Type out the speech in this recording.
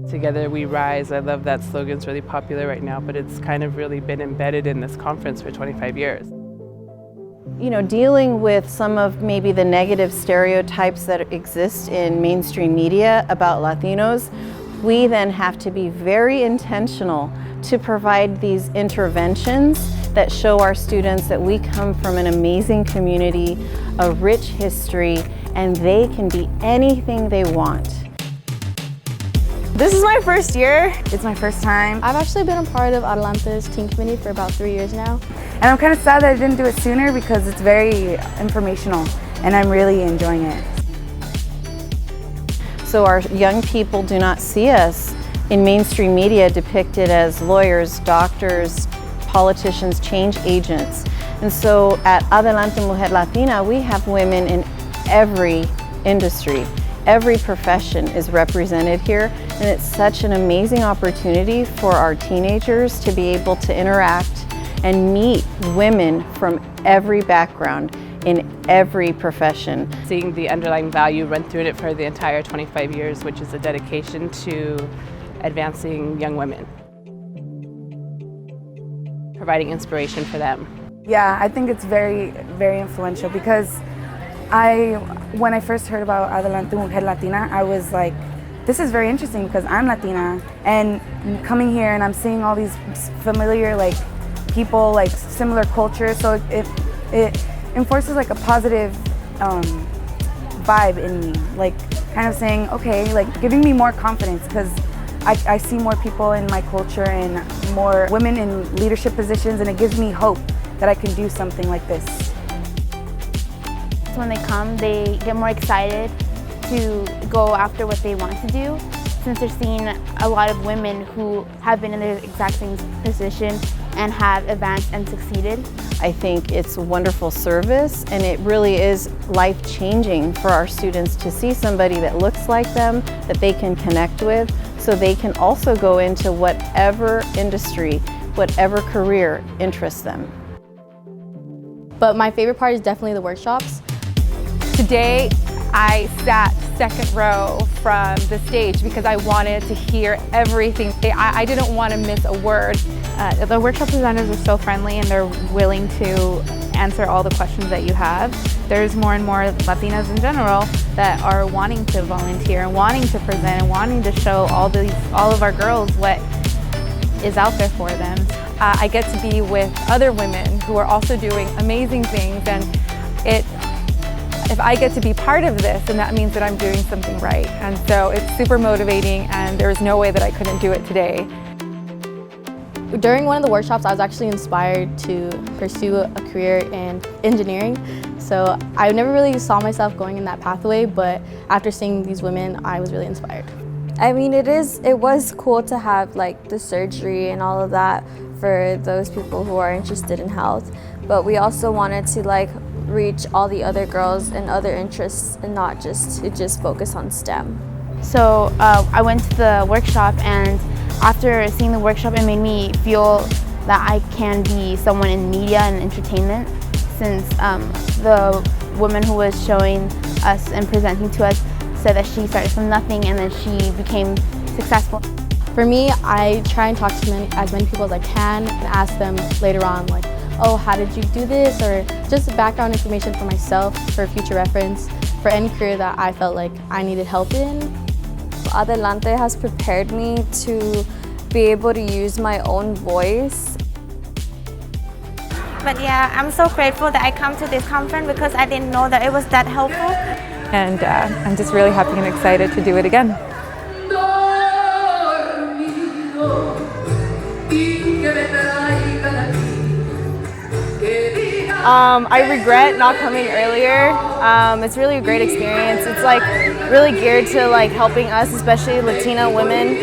Together we rise. I love that slogan. It's really popular right now, but it's kind of really been embedded in this conference for 25 years. You know, dealing with some of maybe the negative stereotypes that exist in mainstream media about Latinos, we then have to be very intentional to provide these interventions that show our students that we come from an amazing community, a rich history, and they can be anything they want. This is my first year. It's my first time. I've actually been a part of Adelante's team committee for about 3 years now. And I'm kind of sad that I didn't do it sooner because it's very informational and I'm really enjoying it. So our young people do not see us in mainstream media depicted as lawyers, doctors, politicians, change agents. And so at Adelante Mujer Latina, we have women in every industry. Every profession is represented here, and it's such an amazing opportunity for our teenagers to be able to interact and meet women from every background in every profession. Seeing the underlying value run through it for the entire 25 years, which is a dedication to advancing young women, providing inspiration for them. Yeah, I think it's very, very influential because when I first heard about Adelante Mujer Latina, I was like, this is very interesting because I'm Latina, and coming here and I'm seeing all these familiar people, similar cultures, so it enforces a positive vibe in me, kind of saying, okay, giving me more confidence because I see more people in my culture and more women in leadership positions, and it gives me hope that I can do something like this. When they come, they get more excited to go after what they want to do, since they're seeing a lot of women who have been in their exact same position and have advanced and succeeded. I think it's a wonderful service, and it really is life-changing for our students to see somebody that looks like them, that they can connect with, so they can also go into whatever industry, whatever career interests them. But my favorite part is definitely the workshops. Today, I sat second row from the stage because I wanted to hear everything. I didn't want to miss a word. The workshop designers are so friendly and they're willing to answer all the questions that you have. There's more and more Latinas in general that are wanting to volunteer and wanting to present and wanting to show all of our girls what is out there for them. I get to be with other women who are also doing amazing things, and if I get to be part of this, then that means that I'm doing something right. And so it's super motivating, and there's no way that I couldn't do it today. During one of the workshops, I was actually inspired to pursue a career in engineering. So I never really saw myself going in that pathway, but after seeing these women, I was really inspired. I mean, it was cool to have the surgery and all of that for those people who are interested in health, but we also wanted to reach all the other girls and other interests and not just focus on STEM. So I went to the workshop, and after seeing the workshop, it made me feel that I can be someone in media and entertainment, since the woman who was showing us and presenting to us said that she started from nothing and then she became successful. For me, I try and talk to as many people as I can and ask them later on, oh, how did you do this? Or just background information for myself for future reference for any career that I felt like I needed help in. Adelante has prepared me to be able to use my own voice. But yeah, I'm so grateful that I come to this conference because I didn't know that it was that helpful. And I'm just really happy and excited to do it again. I regret not coming earlier. It's really a great experience. It's really geared to helping us, especially Latina women.